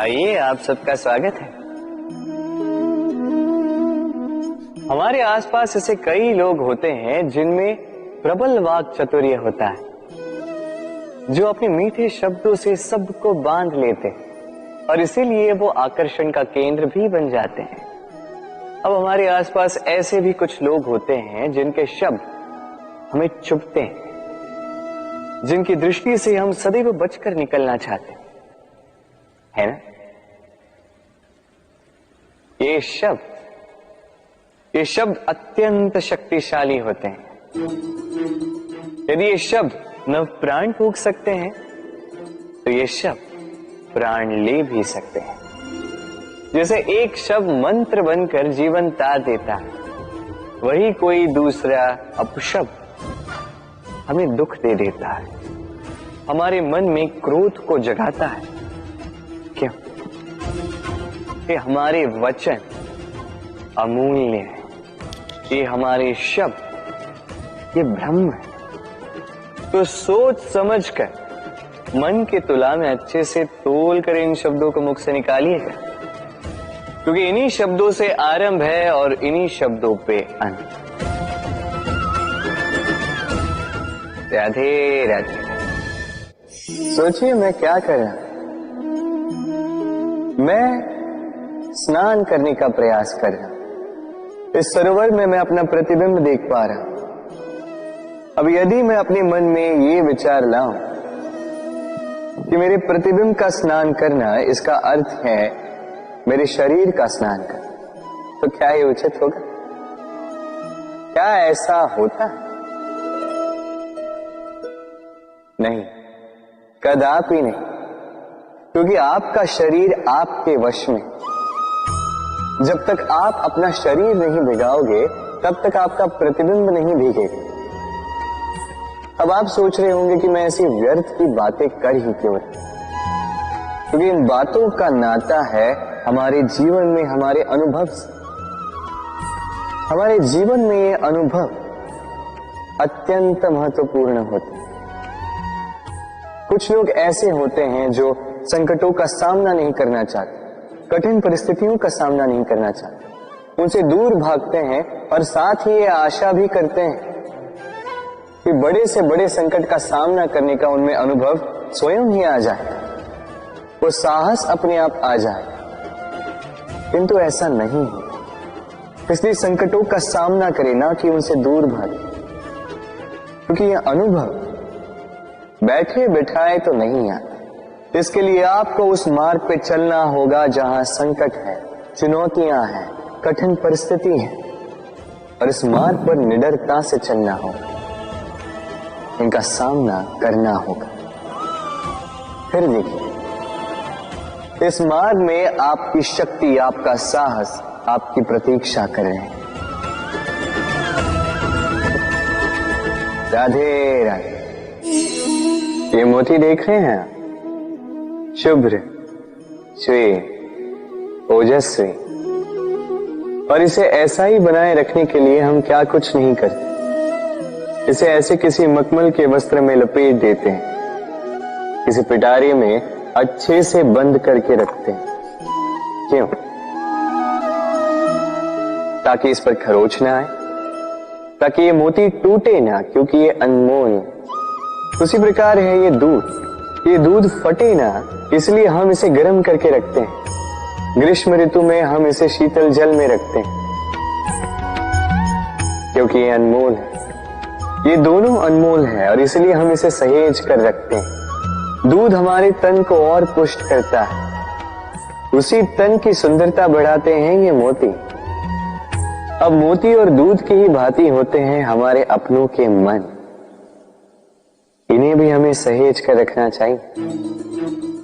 आइए, आप सबका स्वागत है। हमारे आसपास ऐसे कई लोग होते हैं जिनमें प्रबल वाक चातुर्य होता है, जो अपने मीठे शब्दों से सबको बांध लेते हैं और इसीलिए वो आकर्षण का केंद्र भी बन जाते हैं। अब हमारे आसपास ऐसे भी कुछ लोग होते हैं जिनके शब्द हमें चुभते हैं, जिनकी दृष्टि से हम सदैव बचकर निकलना चाहते हैं, है ना? ये शब्द अत्यंत शक्तिशाली होते हैं। यदि ये शब्द न प्राण फूंक सकते हैं तो ये शब्द प्राण ले भी सकते हैं। जैसे एक शब्द मंत्र बनकर जीवन तार देता है, वही कोई दूसरा अपशब्द हमें दुख दे देता है, हमारे मन में क्रोध को जगाता है। क्यों? ये हमारे वचन अमूल्य है, ये हमारे शब्द ये ब्रह्म है। तो सोच समझकर मन के तुला में अच्छे से तोल कर इन शब्दों को मुख से निकालिएगा, क्योंकि इन्हीं शब्दों से आरंभ है और इन्हीं शब्दों पे अंत। राधे राधे। सोचिए मैं क्या कर रहा हूं। मैं स्नान करने का प्रयास कर रहा हूं। इस सरोवर में मैं अपना प्रतिबिंब देख पा रहा हूं। अब यदि मैं अपने मन में ये विचार लाऊं कि मेरे प्रतिबिंब का स्नान करना, इसका अर्थ है मेरे शरीर का स्नान करना, तो क्या ये उचित होगा? क्या ऐसा होता है? नहीं, कदापि नहीं, क्योंकि आपका शरीर आपके वश में। जब तक आप अपना शरीर नहीं भिगाओगे तब तक आपका प्रतिबिंब नहीं भीगेगा। अब आप सोच रहे होंगे कि मैं ऐसी व्यर्थ की बातें कर ही क्यों रहा, क्योंकि इन बातों का नाता है हमारे जीवन में हमारे अनुभव से। हमारे जीवन में ये अनुभव अत्यंत महत्वपूर्ण होते हैं। कुछ लोग ऐसे होते हैं जो संकटों का सामना नहीं करना चाहते, कठिन परिस्थितियों का सामना नहीं करना चाहते, उनसे दूर भागते हैं और साथ ही ये आशा भी करते हैं कि बड़े से बड़े संकट का सामना करने का उनमें अनुभव स्वयं ही आ जाए, वो साहस अपने आप आ जाए। किंतु ऐसा नहीं है, इसलिए संकटों का सामना करें, ना कि उनसे दूर भागे, क्योंकि यह अनुभव बैठे बिठाए तो नहीं आता। इसके लिए आपको उस मार्ग पे चलना होगा जहां संकट है, चुनौतियां हैं, कठिन परिस्थिति है, और इस मार्ग पर निडरता से चलना होगा, इनका सामना करना होगा। फिर देखिए, इस मार्ग में आपकी शक्ति, आपका साहस आपकी प्रतीक्षा कर रहे हैं। राधे राधे। ये मोती देख रहे हैं, शुभ्र, श्वेत, ओजस्वी, और इसे ऐसा ही बनाए रखने के लिए हम क्या कुछ नहीं करते। इसे ऐसे किसी मखमल के वस्त्र में लपेट देते हैं, किसी पिटारे में अच्छे से बंद करके रखते हैं। क्यों? ताकि इस पर खरोच ना आए, ताकि ये मोती टूटे ना, क्योंकि ये अनमोल है। उसी प्रकार है ये दूध फटे ना, इसलिए हम इसे गर्म करके रखते हैं। ग्रीष्म ऋतु में हम इसे शीतल जल में रखते हैं, क्योंकि ये अनमोल है। ये दोनों अनमोल है और इसलिए हम इसे सहेज कर रखते हैं। दूध हमारे तन को और पुष्ट करता है, उसी तन की सुंदरता बढ़ाते हैं ये मोती। अब मोती और दूध की ही भांति होते हैं हमारे अपनों के मन। इन्हें भी हमें सहेज कर रखना चाहिए,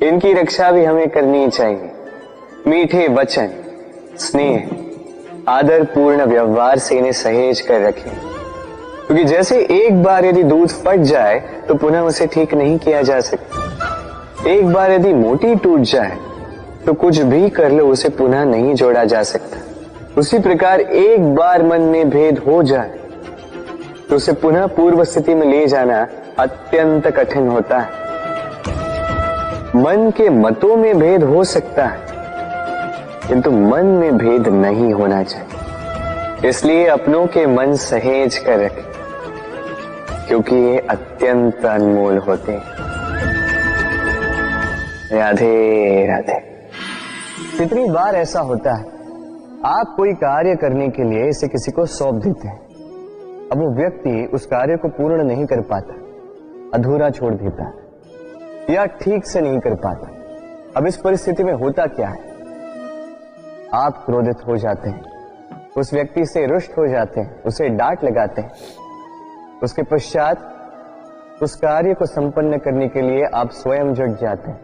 इनकी रक्षा भी हमें करनी चाहिए। मीठे वचन, स्नेह, आदर पूर्ण व्यवहार से इन्हें सहेज कर रखें, क्योंकि जैसे एक बार यदि दूध फट जाए तो पुनः उसे ठीक नहीं किया जा सकता। एक बार यदि मोती टूट जाए तो कुछ भी कर लो उसे पुनः नहीं जोड़ा जा सकता। उसी प्रकार एक बार मन में भेद हो जाए तो उसे पुनः पूर्व स्थिति में ले जाना अत्यंत कठिन होता है। मन के मतों में भेद हो सकता है, किंतु मन में भेद नहीं होना चाहिए। इसलिए अपनों के मन सहेज कर रखें, क्योंकि ये अत्यंत अनमोल होते हैं। राधे राधे। कितनी बार ऐसा होता है, आप कोई कार्य करने के लिए इसे किसी को सौंप देते हैं, अब वो व्यक्ति उस कार्य को पूर्ण नहीं कर पाता, अधूरा छोड़ देता है या ठीक से नहीं कर पाता। अब इस परिस्थिति में होता क्या है, आप क्रोधित हो जाते हैं, उस व्यक्ति से रुष्ट हो जाते हैं, उसे डांट लगाते हैं। उसके पश्चात उस कार्य को संपन्न करने के लिए आप स्वयं जुट जाते हैं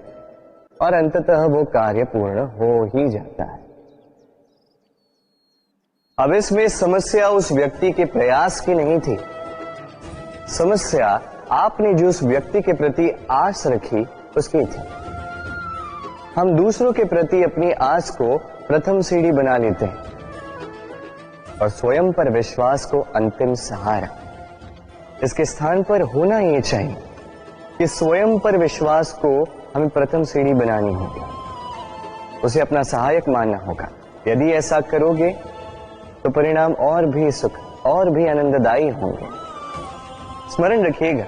और अंततः वो कार्य पूर्ण हो ही जाता है। अब इसमें समस्या उस व्यक्ति के प्रयास की नहीं थी, समस्या आपने जो उस व्यक्ति के प्रति आस रखी उसकी थी। हम दूसरों के प्रति अपनी आस को प्रथम सीढ़ी बना लेते हैं और स्वयं पर विश्वास को अंतिम सहारा। इसके स्थान पर होना ये चाहिए कि स्वयं पर विश्वास को हमें प्रथम सीढ़ी बनानी होगी, उसे अपना सहायक मानना होगा। यदि ऐसा करोगे तो परिणाम और भी सुख और भी आनंददायी होंगे। स्मरण रखिएगा,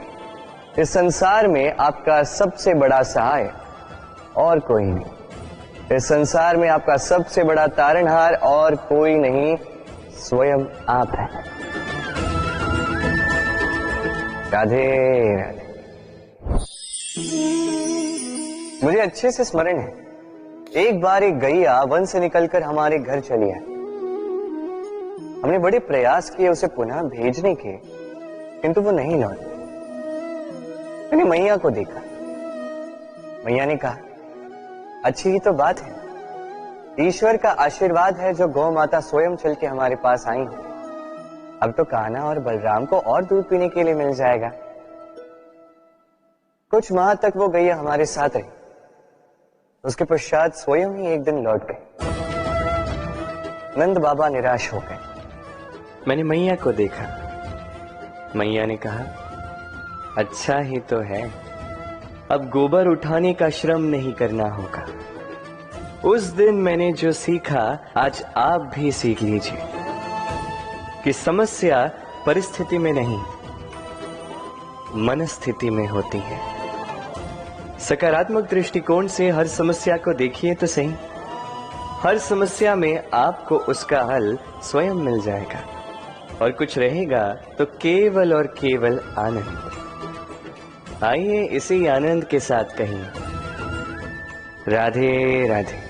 इस संसार में आपका सबसे बड़ा सहाय और कोई नहीं। इस संसार में आपका सबसे बड़ा तारणहार और कोई नहीं, स्वयं आप हैं। राधे राधे। मुझे अच्छे से स्मरण है, एक बार एक गैया वन से निकलकर हमारे घर चली आई। हमने बड़े प्रयास किए उसे पुनः भेजने के, किंतु वो नहीं लौटी। मैंने मैया को देखा, मैया ने कहा, अच्छी ही तो बात है, ईश्वर का आशीर्वाद है जो गौ माता स्वयं चल के हमारे पास आई है। अब तो कान्हा और बलराम को और दूध पीने के लिए मिल जाएगा। कुछ माह तक वो गैया हमारे साथ रही, उसके पश्चात स्वयं ही एक दिन लौट गए। नंद बाबा निराश हो गए। मैंने मैया को देखा, मैया ने कहा, अच्छा ही तो है, अब गोबर उठाने का श्रम नहीं करना होगा। उस दिन मैंने जो सीखा आज आप भी सीख लीजिए कि समस्या परिस्थिति में नहीं, मनस्थिति में होती है। सकारात्मक दृष्टिकोण से हर समस्या को देखिए तो सही, हर समस्या में आपको उसका हल स्वयं मिल जाएगा और कुछ रहेगा तो केवल और केवल आनंद। आइए इसी आनंद के साथ कहिए, राधे राधे।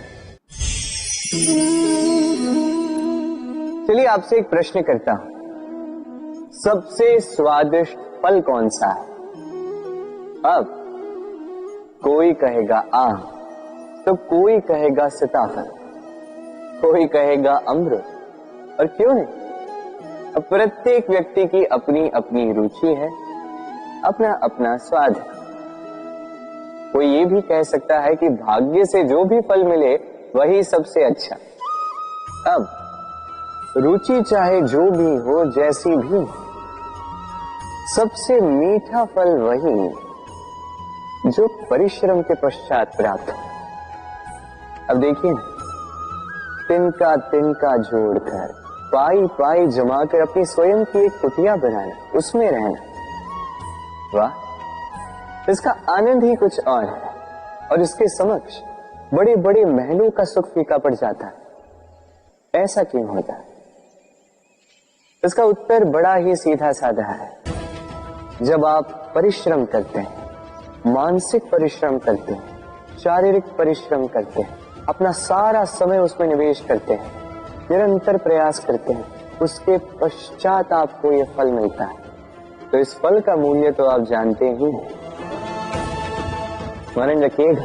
चलिए आपसे एक प्रश्न करता हूं, सबसे स्वादिष्ट फल कौन सा है? अब कोई कहेगा आम, तो कोई कहेगा सीताफल, कोई कहेगा अमरूद, और क्यों नहीं? अब प्रत्येक व्यक्ति की अपनी अपनी रुचि है, अपना अपना स्वाद है। कोई ये भी कह सकता है कि भाग्य से जो भी फल मिले वही सबसे अच्छा। अब रुचि चाहे जो भी हो, जैसी भी, सबसे मीठा फल वही जो परिश्रम के पश्चात प्राप्त हो। अब देखिए ना, तिनका तिनका जोड़कर, पाई पाई जमाकर अपनी स्वयं की एक कुटिया बनाना, उसमें रहना, वाह, इसका आनंद ही कुछ और है। और इसके समक्ष बड़े बड़े महलों का सुख फीका पड़ जाता है। ऐसा क्यों होता है? इसका उत्तर बड़ा ही सीधा साधा है। जब आप परिश्रम करते हैं, मानसिक परिश्रम करते हैं, शारीरिक परिश्रम करते हैं, अपना सारा समय उसमें निवेश करते हैं, निरंतर प्रयास करते हैं, उसके पश्चात आपको यह फल मिलता है, तो इस फल का मूल्य तो आप जानते ही हैं। स्मरण रखिएगा,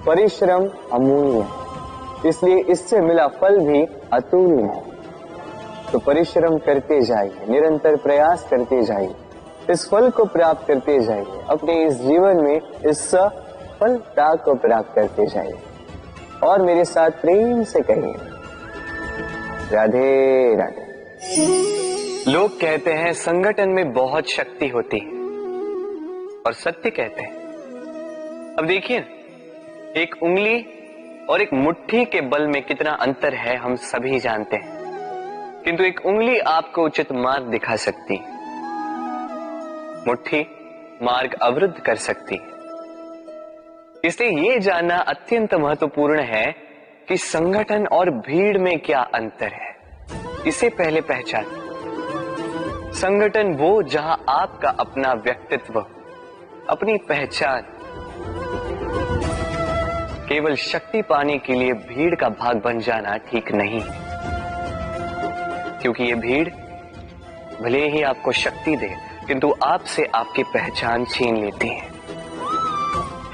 परिश्रम अमूल्य है, इसलिए इससे मिला फल भी अतुल्य है। तो परिश्रम करते जाइए, निरंतर प्रयास करते जाइए, इस फल को प्राप्त करते जाइए, अपने इस जीवन में इस सफलता को प्राप्त करते जाइए। और मेरे साथ प्रेम से कहिए, राधे राधे। लोग कहते हैं संगठन में बहुत शक्ति होती है, और सत्य कहते हैं अब देखिए, एक उंगली और एक मुट्ठी के बल में कितना अंतर है हम सभी जानते हैं, किंतु एक उंगली आपको उचित मार्ग दिखा सकती है, मुट्ठी मार्ग अवरुद्ध कर सकती है। इसलिए यह जानना अत्यंत महत्वपूर्ण है कि संगठन और भीड़ में क्या अंतर है। इसे पहले पहचान। संगठन वो जहां आपका अपना व्यक्तित्व, अपनी पहचान, केवल शक्ति पाने के लिए भीड़ का भाग बन जाना ठीक नहीं, क्योंकि ये भीड़ भले ही आपको शक्ति दे किंतु आपसे आपकी पहचान छीन लेती है।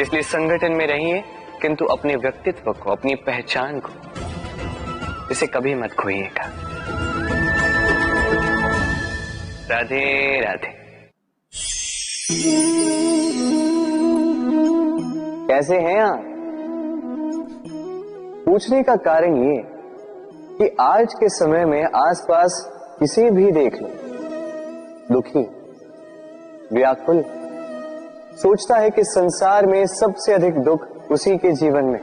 इसलिए संगठन में रहिए किंतु अपने व्यक्तित्व को, अपनी पहचान को, इसे कभी मत खोइएगा। राधे राधे। कैसे हैं आप? पूछने का कारण ये कि आज के समय में आसपास किसी भी देख लो, दुखी, व्याकुल, सोचता है कि संसार में सबसे अधिक दुख उसी के जीवन में,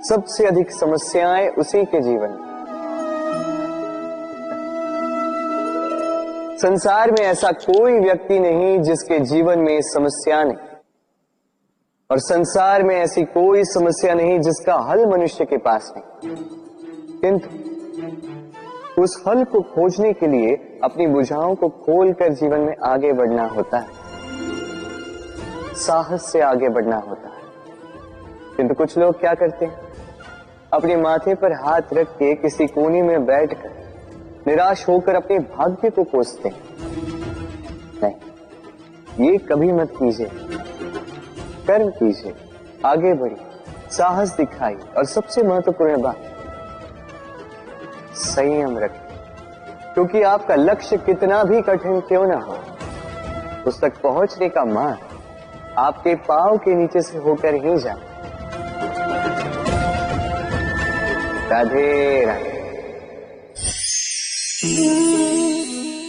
सबसे अधिक समस्याएं उसी के जीवन में। संसार में ऐसा कोई व्यक्ति नहीं जिसके जीवन में समस्या नहीं, और संसार में ऐसी कोई समस्या नहीं जिसका हल मनुष्य के पास नहीं। किंतु उस हल को खोजने के लिए अपनी भुजाओं को खोलकर जीवन में आगे बढ़ना होता है, साहस से आगे बढ़ना होता है। किंतु कुछ लोग क्या करते हैं, अपने माथे पर हाथ रख के किसी कोने में बैठकर निराश होकर अपने भाग्य को कोसते हैं। नहीं, ये कभी मत कीजिए। कर्म कीजिए, आगे बढ़िए, साहस दिखाइए, और सबसे महत्वपूर्ण बात, संयम रखिए, क्योंकि आपका लक्ष्य कितना भी कठिन क्यों ना हो, उस तक पहुंचने का मार्ग आपके पांव के नीचे से होकर ही जाए। राधे राधे।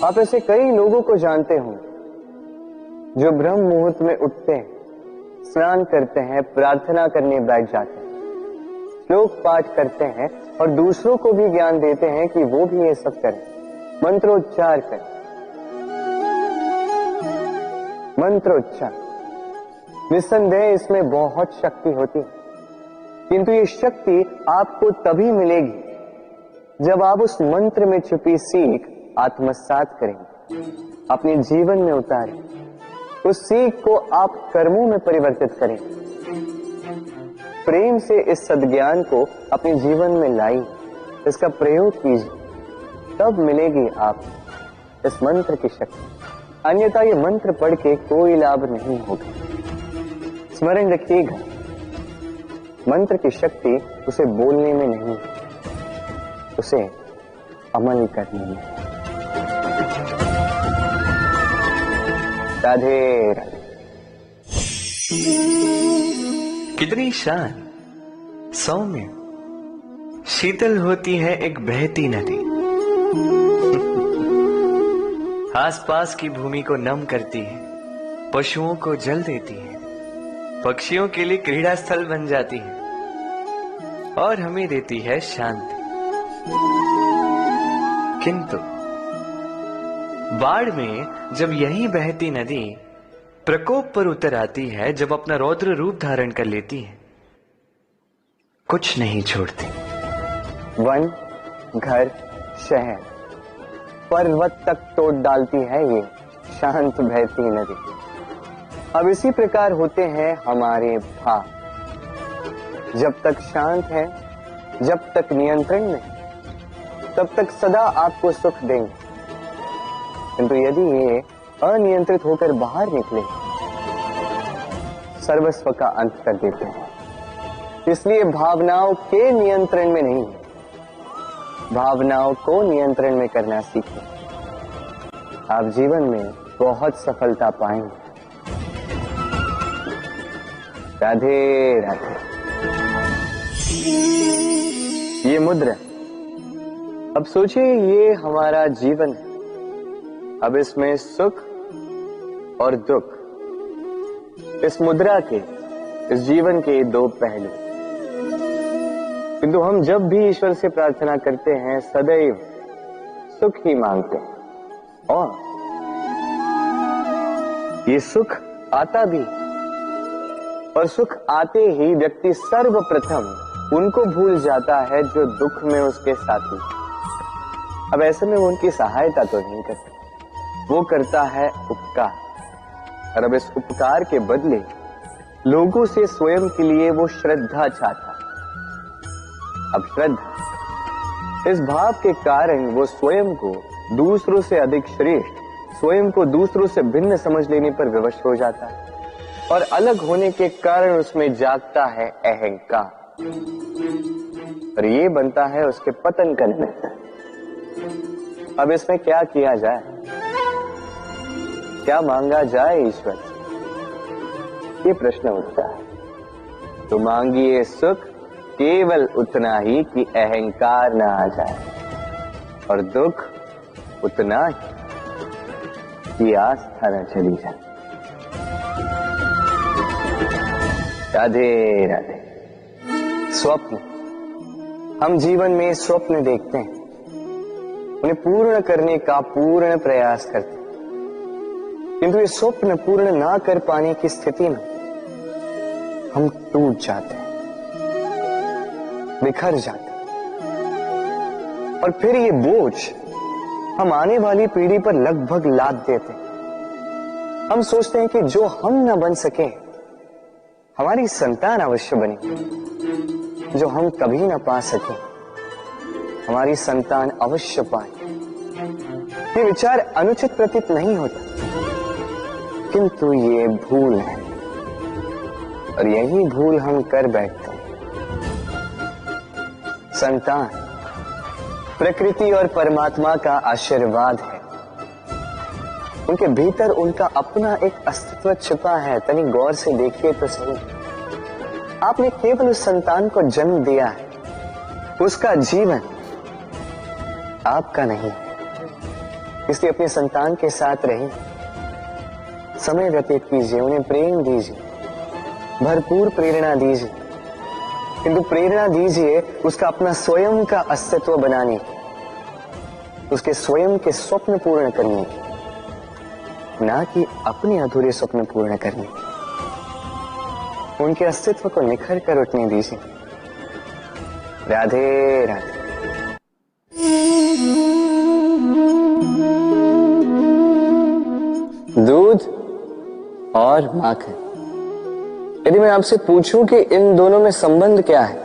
आप ऐसे कई लोगों को जानते हो जो ब्रह्म मुहूर्त में उठते हैं, स्नान करते हैं, प्रार्थना करने बैठ जाते हैं, श्लोक पाठ करते हैं और दूसरों को भी ज्ञान देते हैं कि वो भी ये सब करें, मंत्रोच्चार करें। मंत्रोच्चार, निस्संदेह इसमें बहुत शक्ति होती है, किंतु ये शक्ति आपको तभी मिलेगी जब आप उस मंत्र में छुपी सीख आत्मसात करेंगे, अपने जीवन में उतारें, उस सीख को आप कर्मों में परिवर्तित करें, प्रेम से इस सद्ज्ञान को अपने जीवन में लाइए, इसका प्रयोग कीजिए, तब मिलेगी आप इस मंत्र की शक्ति। अन्यथा ये मंत्र पढ़ के कोई लाभ नहीं होगा। स्मरण रखिएगा, मंत्र की शक्ति उसे बोलने में नहीं, उसे अमल करने में। राधे राधे। कितनी शांत, सौम्य, शीतल होती है एक बहती नदी। आसपास की भूमि को नम करती है, पशुओं को जल देती है, पक्षियों के लिए क्रीड़ा स्थल बन जाती है और हमें देती है शांति। किंतु बाढ़ में जब यही बहती नदी प्रकोप पर उतर आती है, जब अपना रौद्र रूप धारण कर लेती है, कुछ नहीं छोड़ती। वन, घर, शहर, पर्वत तक तोड़ डालती है ये शांत बहती नदी। अब इसी प्रकार होते हैं हमारे भाव। जब तक शांत है, जब तक नियंत्रण में, तब तक सदा आपको सुख देंगे, किंतु यदि ये अनियंत्रित होकर बाहर निकले, सर्वस्व का अंत कर देते हैं। इसलिए भावनाओं के नियंत्रण में नहीं, भावनाओं को नियंत्रण में करना सीखें। आप जीवन में बहुत सफलता पाएंगे। राधे राधे। ये मुद्रा, अब सोचिए ये हमारा जीवन है। अब इसमें सुख और दुख, इस मुद्रा के इस जीवन के दो पहलू, किंतु हम जब भी ईश्वर से प्रार्थना करते हैं सदैव सुख ही मांगते हैं, और ये सुख आता भी, और सुख आते ही व्यक्ति सर्वप्रथम उनको भूल जाता है जो दुख में उसके साथी। अब ऐसे में वो उनकी सहायता तो नहीं करता, वो करता है उपकार, और अब इस उपकार के बदले लोगों से स्वयं के लिए वो श्रद्धा चाहता है। अब श्रद्धा, इस भाव के कारण वो स्वयं को दूसरों से अधिक श्रेष्ठ, स्वयं को दूसरों से भिन्न समझ लेने पर विवश हो जाता है, और अलग होने के कारण उसमें जागता है अहंकार, और ये बनता है उसके पतन का निमित्त। अब इसमें क्या किया जाए, क्या मांगा जाए ईश्वर से, ये प्रश्न उठता है। तो मांगिए सुख केवल उतना ही कि अहंकार ना आ जाए, और दुख उतना ही कि आस्था न चली जाए। राधे राधे। स्वप्न, हम जीवन में स्वप्न देखते हैं, उन्हें पूर्ण करने का पूर्ण प्रयास करते हैं, किंतु ये स्वप्न पूर्ण ना कर पाने की स्थिति में हम टूट जाते हैं, बिखर जाते हैं, और फिर ये बोझ हम आने वाली पीढ़ी पर लगभग लाद देते हैं। हम सोचते हैं कि जो हम ना बन सके हमारी संतान अवश्य बने, जो हम कभी ना पा सके हमारी संतान अवश्य पाए। ये विचार अनुचित प्रतीत नहीं होता, किंतु ये भूल है, और यही भूल हम कर बैठते हैं। संतान प्रकृति और परमात्मा का आशीर्वाद है, उनके भीतर उनका अपना एक अस्तित्व छिपा है। तनी गौर से देखिए तो सही, आपने केवल उस संतान को जन्म दिया है, उसका जीवन आपका नहीं, इसलिए अपने संतान के साथ रहिए, समय व्यतीत कीजिए, उन्हें प्रेम दीजिए, भरपूर प्रेरणा दीजिए, किंतु प्रेरणा दीजिए उसका अपना स्वयं का अस्तित्व बनाने की, उसके स्वयं के स्वप्न पूर्ण करने की, ना कि अपने अधूरे स्वप्न पूर्ण करने की। उनके अस्तित्व को निखर कर उठने दीजिए। राधे राधे। दूध और माखन, यदि मैं आपसे पूछूं कि इन दोनों में संबंध क्या है,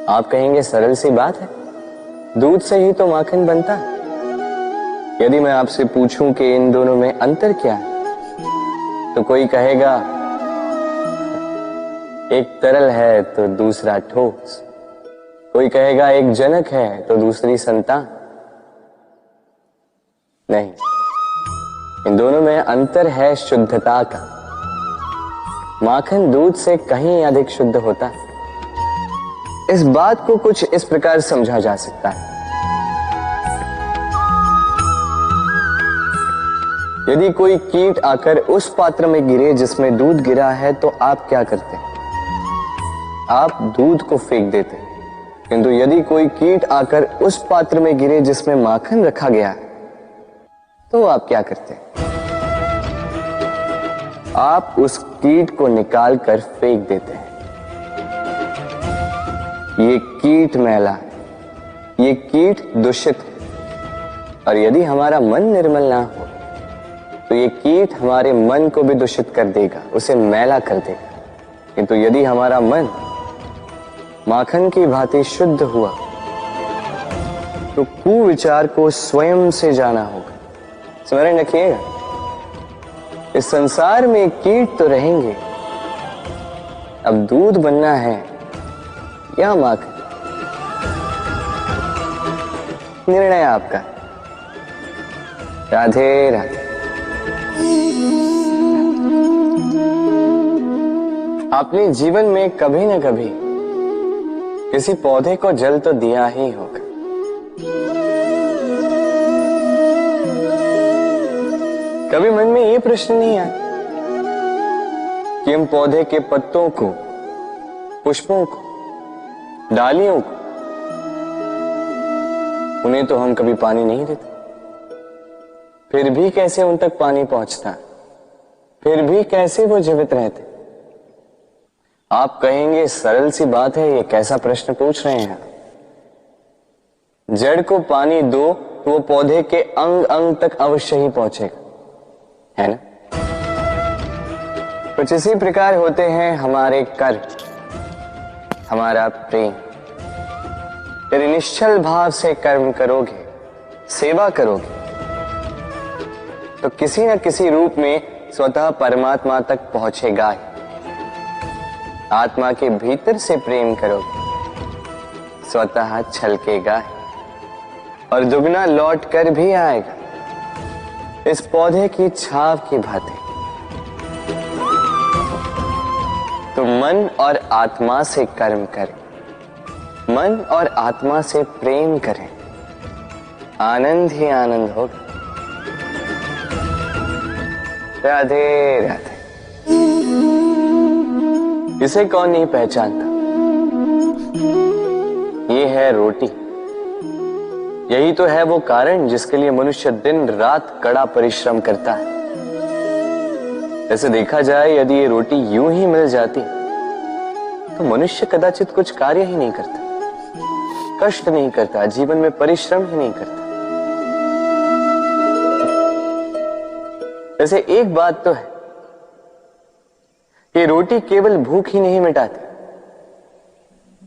आप कहेंगे सरल सी बात है, दूध से ही तो माखन बनता है। यदि मैं आपसे पूछूं कि इन दोनों में अंतर क्या है, तो कोई कहेगा एक तरल है तो दूसरा ठोस, कोई कहेगा एक जनक है तो दूसरी संतान। नहीं, इन दोनों में अंतर है शुद्धता का। माखन दूध से कहीं अधिक शुद्ध होता है। इस बात को कुछ इस प्रकार समझा जा सकता है। यदि कोई कीट आकर उस पात्र में गिरे जिसमें दूध गिरा है, तो आप क्या करते हैं? आप दूध को फेंक देते हैं। किंतु यदि कोई कीट आकर उस पात्र में गिरे जिसमें माखन रखा गया है, तो आप क्या करते हैं? आप उस कीट को निकाल कर फेंक देते हैं। ये कीट मैला है, ये कीट दूषित है, और यदि हमारा मन निर्मल ना हो तो ये कीट हमारे मन को भी दूषित कर देगा, उसे मैला कर देगा। किंतु यदि हमारा मन माखन की भांति शुद्ध हुआ, तो कुविचार को स्वयं से जाना होगा। स्मरण रखिएगा, इस संसार में कीट तो रहेंगे, अब दूध बनना है या माखन, निर्णय आपका। राधे राधे। आपने जीवन में कभी न कभी किसी पौधे को जल तो दिया ही होगा। कभी मन में ये प्रश्न नहीं आया कि हम पौधे के पत्तों को, पुष्पों को, डालियों को, उन्हें तो हम कभी पानी नहीं देते, फिर भी कैसे उन तक पानी पहुंचता है, फिर भी कैसे वो जीवित रहते। आप कहेंगे सरल सी बात है, ये कैसा प्रश्न पूछ रहे हैं। जड़ को पानी दो तो वो पौधे के अंग अंग तक अवश्य ही पहुंचेगा, है ना। कुछ इसी प्रकार होते हैं हमारे कर्म, हमारा प्रेम। यदि निश्चल भाव से कर्म करोगे, सेवा करोगे, तो किसी न किसी रूप में स्वतः परमात्मा तक पहुंचेगा ही। आत्मा के भीतर से प्रेम करोगे, स्वतः छलकेगा ही और दुगना लौट कर भी आएगा, इस पौधे की छाव की भांति। तो मन और आत्मा से कर्म करें, मन और आत्मा से प्रेम करें, आनंद ही आनंद होगा। राधे राधे। इसे कौन नहीं पहचानता, ये है रोटी। यही तो है वो कारण जिसके लिए मनुष्य दिन रात कड़ा परिश्रम करता है। ऐसे देखा जाए, यदि ये रोटी यूं ही मिल जाती तो मनुष्य कदाचित कुछ कार्य ही नहीं करता, कष्ट नहीं करता, जीवन में परिश्रम ही नहीं करता। वैसे एक बात तो है कि रोटी केवल भूख ही नहीं मिटाती,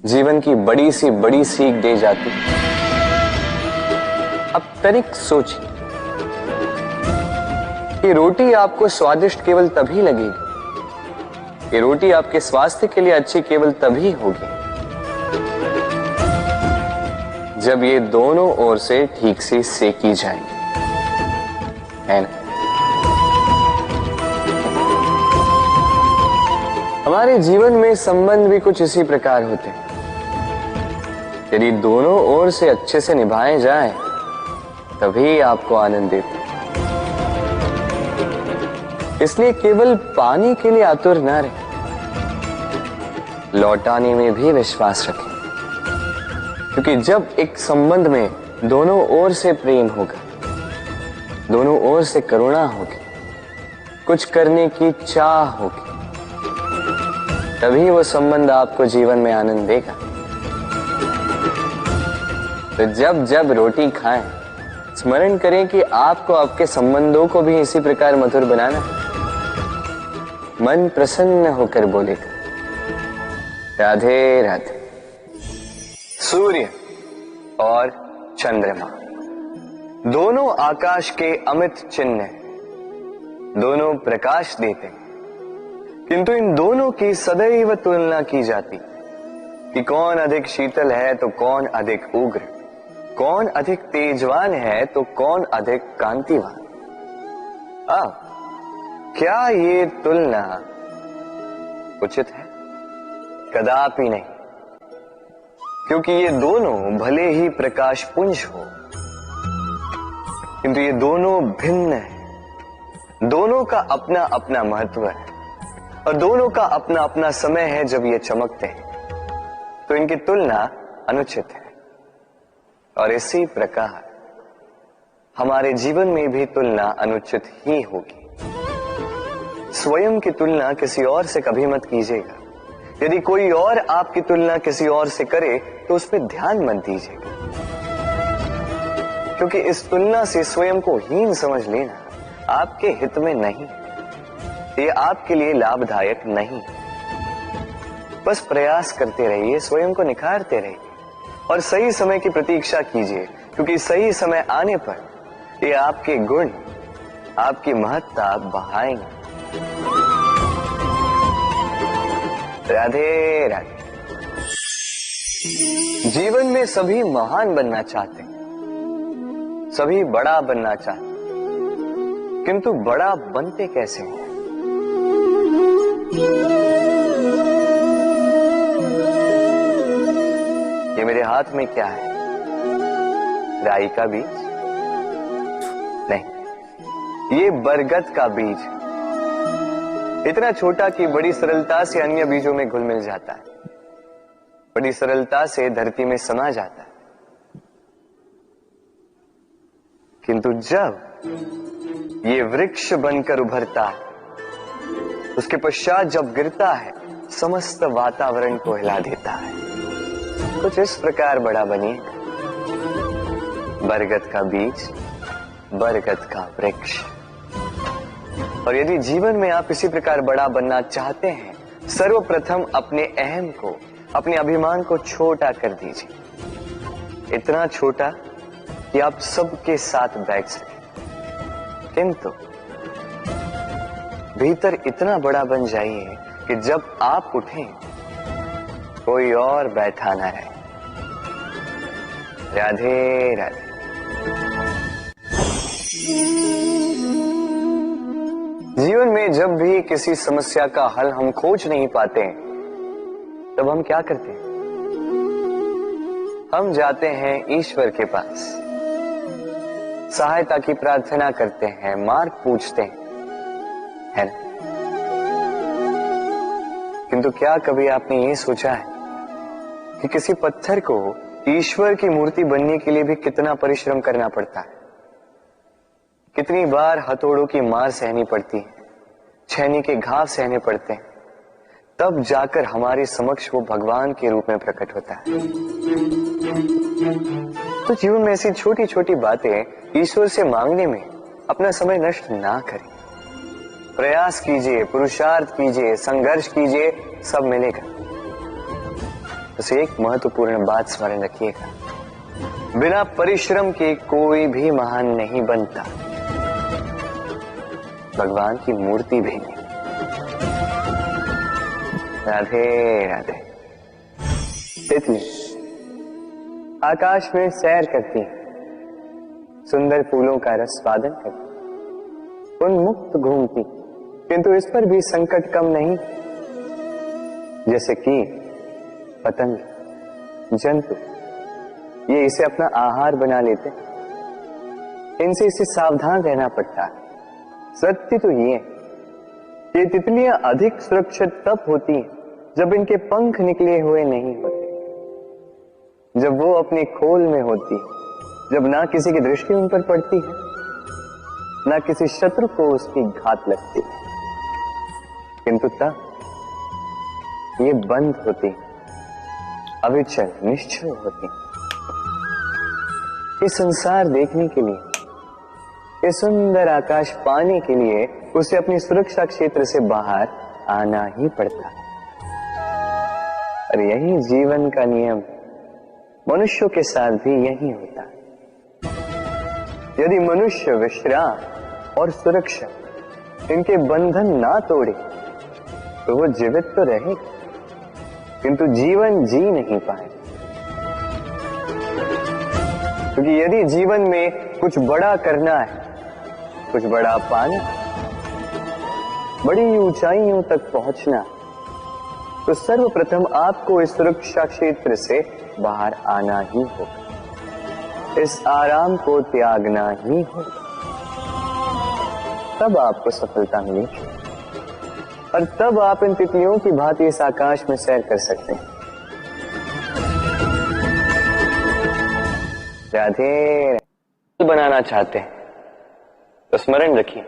जीवन की बड़ी सी बड़ी सीख दे जाती। अब तनिक सोचिए कि रोटी आपको स्वादिष्ट केवल तभी लगेगी, कि रोटी आपके स्वास्थ्य के लिए अच्छी केवल तभी होगी जब ये दोनों ओर से ठीक से सेकी जाएगी, है ना। हमारे जीवन में संबंध भी कुछ इसी प्रकार होते हैं। यदि दोनों ओर से अच्छे से निभाए जाए तभी आपको आनंद देते। इसलिए केवल पानी के लिए आतुर न रहे, लौटाने में भी विश्वास रखें। क्योंकि जब एक संबंध में दोनों ओर से प्रेम होगा, दोनों ओर से करुणा होगी, कुछ करने की चाह होगी, तभी वो संबंध आपको जीवन में आनंद देगा। तो जब जब रोटी खाएं, स्मरण करें कि आपको आपके संबंधों को भी इसी प्रकार मधुर बनाना है। मन प्रसन्न होकर बोलेगा राधे राधे। सूर्य और चंद्रमा दोनों आकाश के अमित चिन्ह हैं, दोनों प्रकाश देते हैं, किंतु इन दोनों की सदैव तुलना की जाती कि कौन अधिक शीतल है तो कौन अधिक उग्र, कौन अधिक तेजवान है तो कौन अधिक कांतिवान। अब क्या ये तुलना उचित है? कदापि नहीं, क्योंकि ये दोनों भले ही प्रकाश पुंज हो, किंतु ये दोनों भिन्न है। दोनों का अपना अपना महत्व है और दोनों का अपना अपना समय है जब ये चमकते हैं, तो इनकी तुलना अनुचित है। और इसी प्रकार हमारे जीवन में भी तुलना अनुचित ही होगी। स्वयं की तुलना किसी और से कभी मत कीजिएगा। यदि कोई और आपकी तुलना किसी और से करे तो उस पर ध्यान मत दीजिएगा, क्योंकि इस तुलना से स्वयं को हीन समझ लेना आपके हित में नहीं, ये आपके लिए लाभदायक नहीं। बस प्रयास करते रहिए, स्वयं को निखारते रहिए और सही समय की प्रतीक्षा कीजिए, क्योंकि सही समय आने पर ये आपके गुण, आपकी महत्ता बढ़ाएंगे। राधे राधे। जीवन में सभी महान बनना चाहते हैं, सभी बड़ा बनना चाहते हैं, किंतु बड़ा बनते कैसे हैं? ये मेरे हाथ में क्या है? राई का बीज? नहीं, ये बरगद का बीज। इतना छोटा कि बड़ी सरलता से अन्य बीजों में घुल मिल जाता है, बड़ी सरलता से धरती में समा जाता है। किंतु जब ये वृक्ष बनकर उभरता है, उसके पश्चात जब गिरता है, समस्त वातावरण को हिला देता है। कुछ इस प्रकार बड़ा बनिएगा, बरगद का बीज, बरगद का वृक्ष। और यदि जीवन में आप इसी प्रकार बड़ा बनना चाहते हैं, सर्वप्रथम अपने अहम को, अपने अभिमान को छोटा कर दीजिए, इतना छोटा कि आप सबके साथ बैठ सकें। किंतु भीतर इतना बड़ा बन जाइए कि जब आप उठें कोई और बैठा ना रहे। राधे राधे। जीवन में जब भी किसी समस्या का हल हम खोज नहीं पाते हैं, तब हम क्या करते हैं? हम जाते हैं ईश्वर के पास, सहायता की प्रार्थना करते हैं, मार्ग पूछते हैं, है ना? किंतु क्या कभी आपने ये सोचा है कि किसी पत्थर को ईश्वर की मूर्ति बनने के लिए भी कितना परिश्रम करना पड़ता है? कितनी बार हथौड़ों की मार सहनी पड़ती है, छेनी के घाव सहने पड़ते हैं, तब जाकर हमारे समक्ष वो भगवान के रूप में प्रकट होता है। तो जीवन में ऐसी छोटी छोटी बातें ईश्वर से मांगने में अपना समय नष्ट ना करें। प्रयास कीजिए, पुरुषार्थ कीजिए, संघर्ष कीजिए, सब मिलेगा। बस एक महत्वपूर्ण बात स्मरण रखिएगा, बिना परिश्रम के कोई भी महान नहीं बनता, भगवान की मूर्ति भी नहीं। राधे राधे। तितली आकाश में सैर करती है, सुंदर फूलों का रसवादन करती, उन्मुक्त घूमती, किंतु इस पर भी संकट कम नहीं। जैसे कि पतंग, जंतु, ये इसे अपना आहार बना लेते, इनसे इसे सावधान रहना पड़ता है। सत्य तो ये कि तितलियां अधिक सुरक्षित तब होती हैं जब इनके पंख निकले हुए नहीं होते, जब वो अपने खोल में होती, जब ना किसी की दृष्टि उन पर पड़ती है, ना किसी शत्रु को उसकी घात लगती है। किंतु तब ये बंद होती, अविचल निश्चल होती। ये संसार देखने के लिए, ये सुंदर आकाश पाने के लिए उसे अपनी सुरक्षा क्षेत्र से बाहर आना ही पड़ता है। और यही जीवन का नियम मनुष्यों के साथ भी यही होता है। यदि मनुष्य विश्राम और सुरक्षा इनके बंधन ना तोड़े तो वो जीवित तो रहेगा, किंतु जीवन जी नहीं पाए। क्योंकि यदि जीवन में कुछ बड़ा करना है, कुछ बड़ा पाना, बड़ी ऊंचाइयों तक पहुंचना, तो सर्वप्रथम आपको इस सुरक्षा क्षेत्र से बाहर आना ही होगा, इस आराम को त्यागना ही होगा। तब आपको सफलता मिलेगी और तब आप इन तितलियों की भांति इस आकाश में सैर कर सकते हैं। राधे। बनाना चाहते हैं तो स्मरण रखिए,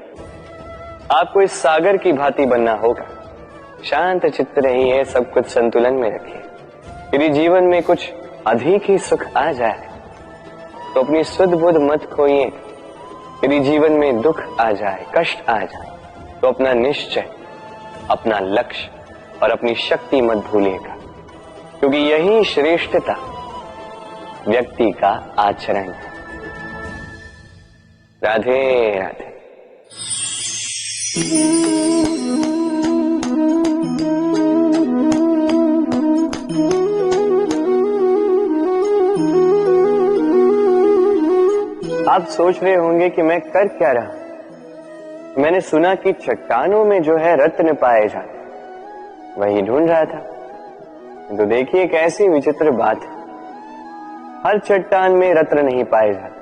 आपको इस सागर की भांति बनना होगा। शांत चित्त रहिए, सब कुछ संतुलन में रखिए। यदि जीवन में कुछ अधिक ही सुख आ जाए तो अपनी सुध बुध मत खोइए। यदि जीवन में दुख आ जाए, कष्ट आ जाए, तो अपना निश्चय, अपना लक्ष्य और अपनी शक्ति मत भूलिएगा, क्योंकि यही श्रेष्ठता व्यक्ति का आचरण है। राधे राधे। आप सोच रहे होंगे कि मैं कर क्या रहा। मैंने सुना कि चट्टानों में जो है रत्न पाए जाते, वही ढूंढ रहा था। तो देखिए कैसी विचित्र बात है, हर चट्टान में रत्न नहीं पाए जाते,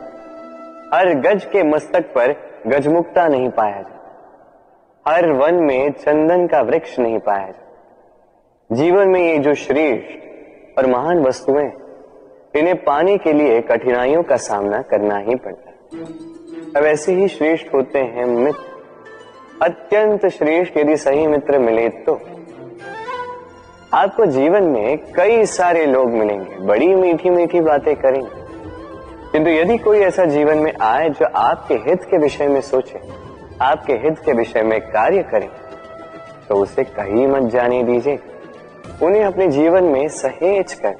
हर गज के मस्तक पर गजमुक्ता नहीं पाया जाता, हर वन में चंदन का वृक्ष नहीं पाया जाता। जीवन में ये जो श्रेष्ठ और महान वस्तुएं, इन्हें पाने के लिए कठिनाइयों का सामना करना ही पड़ता है। अब ऐसे ही श्रेष्ठ होते हैं मित्र। अत्यंत श्रेष्ठ यदि सही मित्र मिले तो आपको जीवन में कई सारे लोग मिलेंगे, बड़ी मीठी मीठी बातें करेंगे, किंतु यदि कोई ऐसा जीवन में आए जो आपके हित के विषय में सोचे, आपके हित के विषय में कार्य करे, तो उसे कहीं मत जाने दीजिए। उन्हें अपने जीवन में सहेज कर,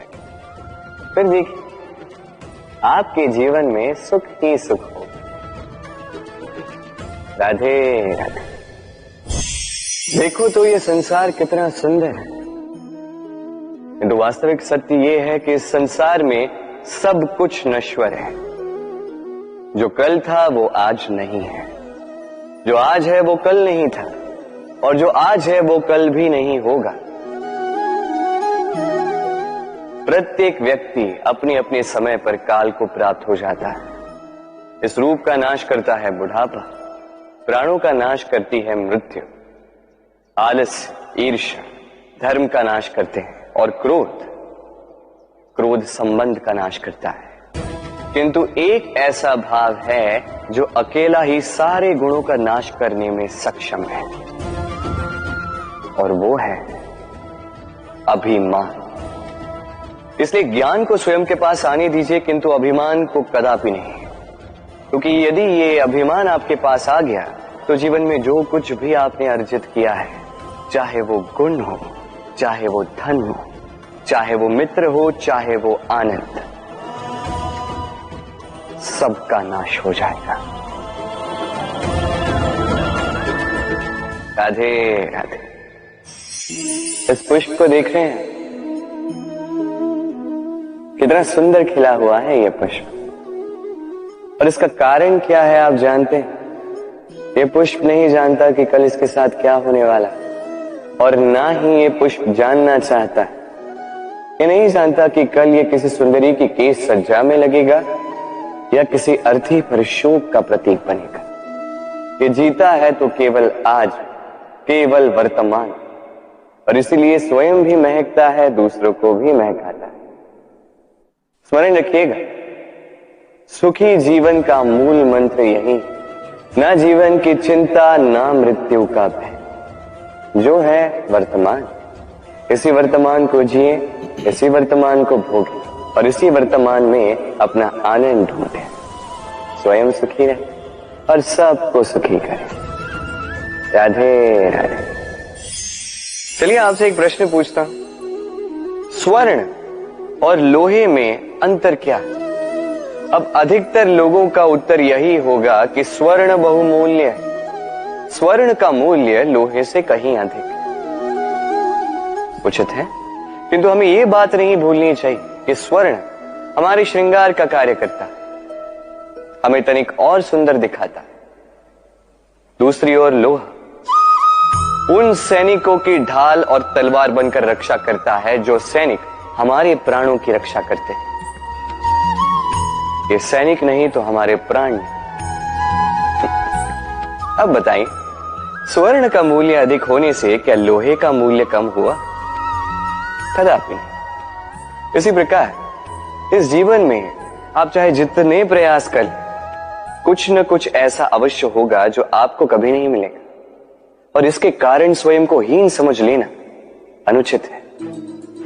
फिर देखिए आपके जीवन में सुख ही सुख हो। राधे राधे। देखो तो ये संसार कितना सुंदर है, किंतु वास्तविक सत्य ये है कि इस संसार में सब कुछ नश्वर है। जो कल था वो आज नहीं है, जो आज है वो कल नहीं था, और जो आज है वो कल भी नहीं होगा। प्रत्येक व्यक्ति अपने अपने समय पर काल को प्राप्त हो जाता है। इस रूप का नाश करता है बुढ़ापा, प्राणों का नाश करती है मृत्यु, आलस्य, ईर्ष्या धर्म का नाश करते हैं, और क्रोध संबंध का नाश करता है। किंतु एक ऐसा भाव है जो अकेला ही सारे गुणों का नाश करने में सक्षम है, और वो है अभिमान। इसलिए ज्ञान को स्वयं के पास आने दीजिए, किंतु अभिमान को कदापि नहीं, क्योंकि यदि ये अभिमान आपके पास आ गया तो जीवन में जो कुछ भी आपने अर्जित किया है, चाहे वो गुण हो, चाहे वो धन हो, चाहे वो मित्र हो, चाहे वो आनंद, सबका नाश हो जाएगा। राधे राधे। इस पुष्प को देख रहे हैं, कितना सुंदर खिला हुआ है ये पुष्प, और इसका कारण क्या है आप जानते हैं? ये पुष्प नहीं जानता कि कल इसके साथ क्या होने वाला, और ना ही ये पुष्प जानना चाहता है। ये नहीं जानता कि कल ये किसी सुंदरी की केश सज्जा में लगेगा या किसी अर्थी पर शोक का प्रतीक बनेगा। ये जीता है तो केवल आज, केवल वर्तमान, और इसीलिए स्वयं भी महकता है, दूसरों को भी महकाता है। स्मरण रखिएगा, सुखी जीवन का मूल मंत्र यही, ना जीवन की चिंता, ना मृत्यु का भय। जो है वर्तमान, इसी वर्तमान को जिए, इसी वर्तमान को भोगे, और इसी वर्तमान में अपना आनंद ढूंढे। स्वयं सुखी रहे और सबको सुखी करे। राधे राधे। चलिए आपसे एक प्रश्न पूछता हूं, स्वर्ण और लोहे में अंतर क्या है? अब अधिकतर लोगों का उत्तर यही होगा कि स्वर्ण बहुमूल्य है। स्वर्ण का मूल्य लोहे से कहीं अधिक उचित है, किंतु हमें यह बात नहीं भूलनी चाहिए कि स्वर्ण हमारे श्रृंगार का कार्य करता है, हमें तनिक और सुंदर दिखाता है। दूसरी ओर लोहा उन सैनिकों की ढाल और तलवार बनकर रक्षा करता है जो सैनिक हमारे प्राणों की रक्षा करते हैं। ये सैनिक नहीं तो हमारे प्राण। अब बताइए, स्वर्ण का मूल्य अधिक होने से क्या लोहे का मूल्य कम हुआ? कदापि नहीं। इसी प्रकार इस जीवन में आप चाहे जितने प्रयास कर, कुछ न कुछ ऐसा अवश्य होगा जो आपको कभी नहीं मिलेगा, और इसके कारण स्वयं को हीन समझ लेना अनुचित है।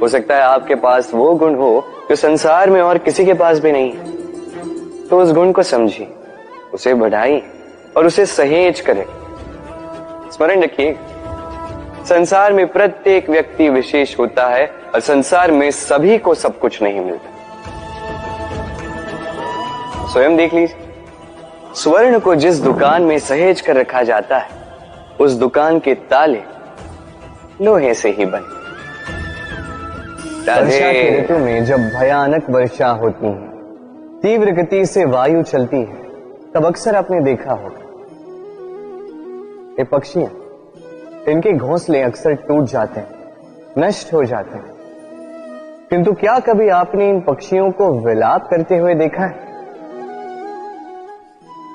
हो सकता है आपके पास वो गुण हो जो संसार में और किसी के पास भी नहीं है, तो उस गुण को समझिए, उसे बढ़ाइए और उसे सहेज करें। स्मरण रखिए, संसार में प्रत्येक व्यक्ति विशेष होता है, और संसार में सभी को सब कुछ नहीं मिलता। स्वयं देख लीजिए, स्वर्ण को जिस दुकान में सहेज कर रखा जाता है, उस दुकान के ताले लोहे से ही बने। वर्षा के ऋतु में जब भयानक वर्षा होती है, तीव्र गति से वायु चलती है, तब अक्सर आपने देखा होगा ये पक्षियां, इनके घोंसले अक्सर टूट जाते हैं, नष्ट हो जाते हैं। किंतु क्या कभी आपने इन पक्षियों को विलाप करते हुए देखा है?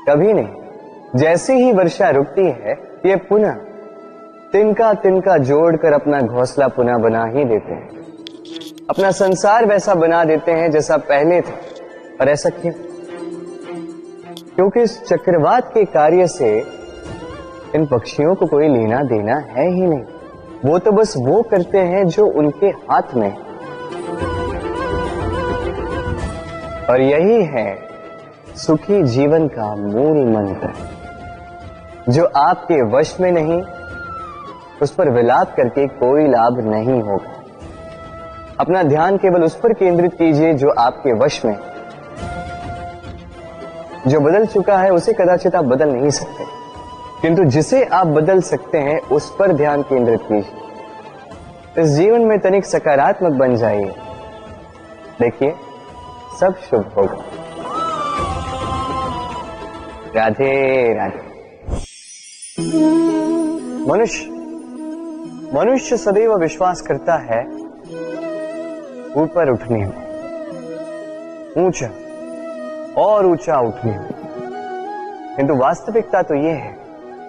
कभी नहीं। जैसे ही वर्षा रुकती है, ये पुनः तिनका तिनका जोड़कर अपना घोंसला पुनः बना ही देते हैं, अपना संसार वैसा बना देते हैं जैसा पहले था। और ऐसा क्यों? क्योंकि इस चक्रवात के कार्य से इन पक्षियों को कोई लेना देना है ही नहीं। वो तो बस वो करते हैं जो उनके हाथ में। और यही है सुखी जीवन का मूल मंत्र। जो आपके वश में नहीं, उस पर विलाप करके कोई लाभ नहीं होगा। अपना ध्यान केवल उस पर केंद्रित कीजिए जो आपके वश में। जो बदल चुका है उसे कदाचित आप बदल नहीं सकते, किंतु जिसे आप बदल सकते हैं उस पर ध्यान केंद्रित कीजिए। इस जीवन में तनिक सकारात्मक बन जाइए, देखिए सब शुभ होगा। राधे राधे। मनुष्य सदैव विश्वास करता है ऊपर उठने में, ऊंचा और ऊंचा उठने में, किंतु वास्तविकता तो यह है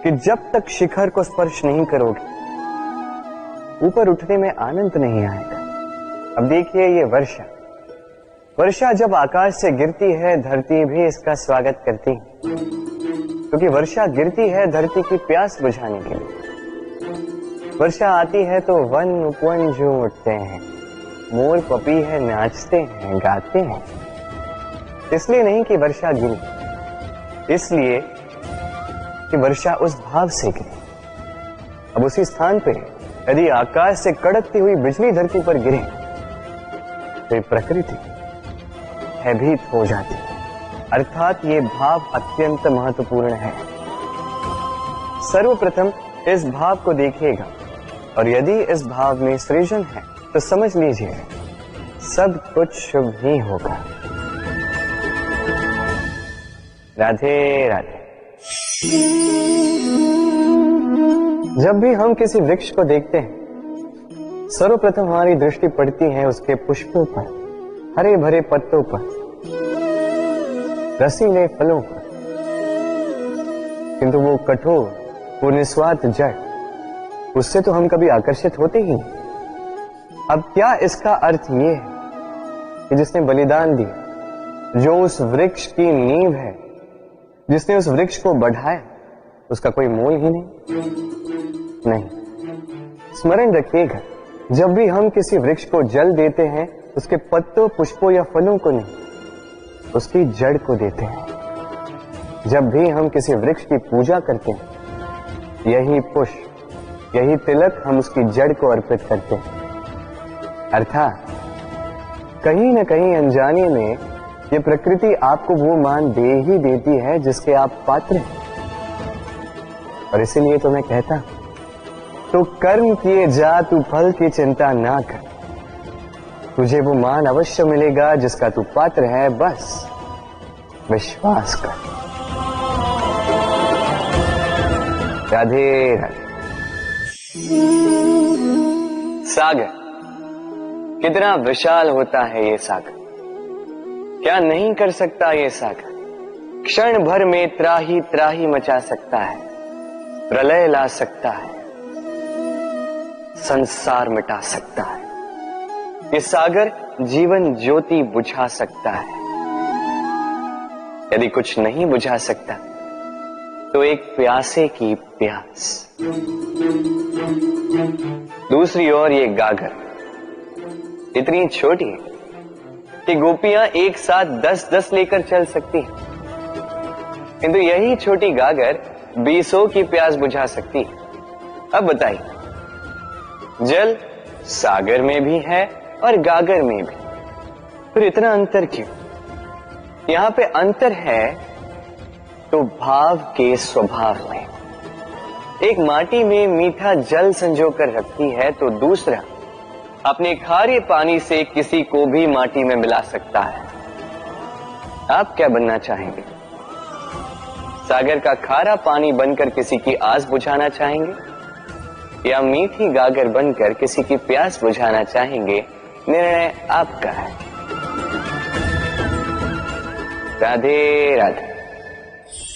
कि जब तक शिखर को स्पर्श नहीं करोगे ऊपर उठने में आनंद नहीं आएगा। अब देखिए ये वर्षा जब आकाश से गिरती है धरती भी इसका स्वागत करती है, क्योंकि वर्षा गिरती है धरती की प्यास बुझाने के लिए। वर्षा आती है तो वन उपवन झूम उठते हैं, मोर पपी है नाचते हैं गाते हैं। इसलिए नहीं कि वर्षा गिरी, इसलिए कि वर्षा उस भाव से गिरी। अब उसी स्थान पे यदि आकाश से कड़कती हुई बिजली धरती पर गिरे तो प्रकृति भयभीत हो जाती है। अर्थात ये भाव अत्यंत महत्वपूर्ण है। सर्वप्रथम इस भाव को देखिएगा, और यदि इस भाव में सृजन है तो समझ लीजिए सब कुछ शुभ ही होगा। राधे राधे। जब भी हम किसी वृक्ष को देखते हैं सर्वप्रथम हमारी दृष्टि पड़ती है उसके पुष्पों पर, हरे भरे पत्तों पर, रसीले फलों पर, किंतु वो कठोर, वो निस्वार्थ जड़, उससे तो हम कभी आकर्षित होते ही नहीं। अब क्या इसका अर्थ ये है कि जिसने बलिदान दिया, जो उस वृक्ष की नींव है, जिसने उस वृक्ष को बढ़ाया, उसका कोई मोल ही नहीं। स्मरण रखिएगा, जब भी हम किसी वृक्ष को जल देते हैं उसके पत्तों, पुष्पों या फलों को नहीं, उसकी जड़ को देते हैं। जब भी हम किसी वृक्ष की पूजा करते हैं यही पुष्प, यही तिलक हम उसकी जड़ को अर्पित करते हैं। अर्थात कहीं न कहीं अनजाने में ये प्रकृति आपको वो मान दे ही देती है जिसके आप पात्र हैं। और इसीलिए तो मैं कहता, तो कर्म किए जा तू फल की चिंता ना कर, तुझे वो मान अवश्य मिलेगा जिसका तू पात्र है, बस विश्वास कर। राधे राधे। सागर कितना विशाल होता है ये सागर, क्या नहीं कर सकता ये सागर। क्षण भर में त्राही त्राही मचा सकता है, प्रलय ला सकता है, संसार मिटा सकता है। ये सागर जीवन ज्योति बुझा सकता है। यदि कुछ नहीं बुझा सकता तो एक प्यासे की प्यास। दूसरी ओर ये गागर इतनी छोटी है कि गोपियां एक साथ 10-10 लेकर चल सकती हैं, किंतु यही छोटी गागर 20 की प्यास बुझा सकती है। अब बताइए, जल सागर में भी है और गागर में भी, फिर इतना अंतर क्यों? यहां पे अंतर है तो भाव के स्वभाव में। एक माटी में मीठा जल संजोकर रखती है तो दूसरा अपने खारे पानी से किसी को भी माटी में मिला सकता है। आप क्या बनना चाहेंगे? सागर का खारा पानी बनकर किसी की आस बुझाना चाहेंगे या मीठी गागर बनकर किसी की प्यास बुझाना चाहेंगे? निर्णय आपका है। राधे राधे।